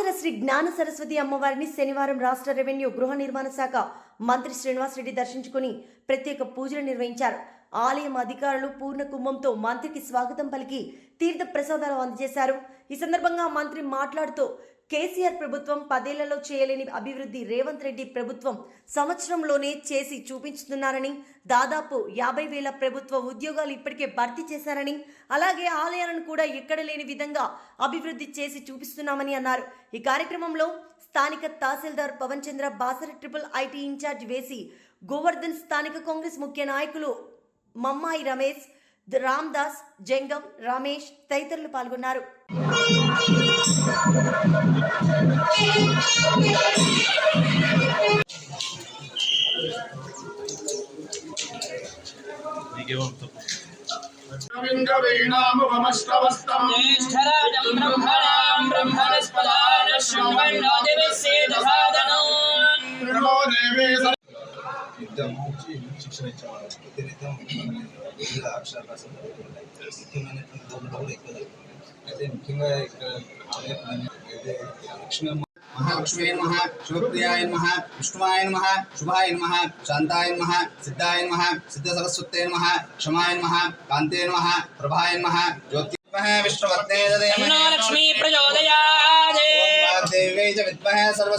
ఆలేర శ్రీ జ్ఞాన సరస్వతి అమ్మవారిని శనివారం రాష్ట్ర రెవెన్యూ గృహ నిర్మాణ శాఖ మంత్రి శ్రీనివాస్ రెడ్డి దర్శించుకుని ప్రత్యేక పూజలు నిర్వహించారు. ఆలయం అధికారులు పూర్ణ కుంభంతో మంత్రికి స్వాగతం పలికి తీర్థ ప్రసాదాలు అందజేశారు. ఈ సందర్భంగా మంత్రి మాట్లాడుతూ కేసీఆర్ ప్రభుత్వం 10 ఏళ్లలో చేయలేని అభివృద్ధి రేవంత్ రెడ్డి ప్రభుత్వం సంవత్సరంలోనే చేసి చూపించుతున్నారని, దాదాపు 50,000 ప్రభుత్వ ఉద్యోగాలు ఇప్పటికే భర్తీ చేశారని, అలాగే ఆలయాలను కూడా ఎక్కడ లేని విధంగా అభివృద్ధి చేసి చూపిస్తున్నామని అన్నారు. ఈ కార్యక్రమంలో స్థానిక తహసీల్దార్ పవన్ చంద్ర బాసర ట్రిపుల్ ఐటీ ఇన్ఛార్జ్ వేసి గోవర్ధన్, స్థానిక కాంగ్రెస్ ముఖ్య నాయకులు మమ్మాయి రమేష్, రామ్దాస్, జంగం, రమేష్ తదితరులు పాల్గొన్నారు. శిక్షణ ఇచ్చేవాళ్ళు ప్రతినిత్యం అక్షరాభ్యాసం ముఖ్యమైనటువంటి బోధనలు కూడా ఎక్కువ అయితే ముఖ్యంగా ఇక్కడ అయితే మహాలక్ష్మీ నమః, శివప్రియాయ నమః, విష్ణువాయ నమః, శుభాయ నమః, శాంతాయ నమః, సిద్ధాయ నమః, సిద్ధ సరస్వతే నమః, క్షమాయ నమః, కాంతే నమః, ప్రభాయ నమః, జ్యోతి విష్ణువర్తే లక్ష్మీ ప్రచోదయాత్ దేవై చ విద్మహే సర్వ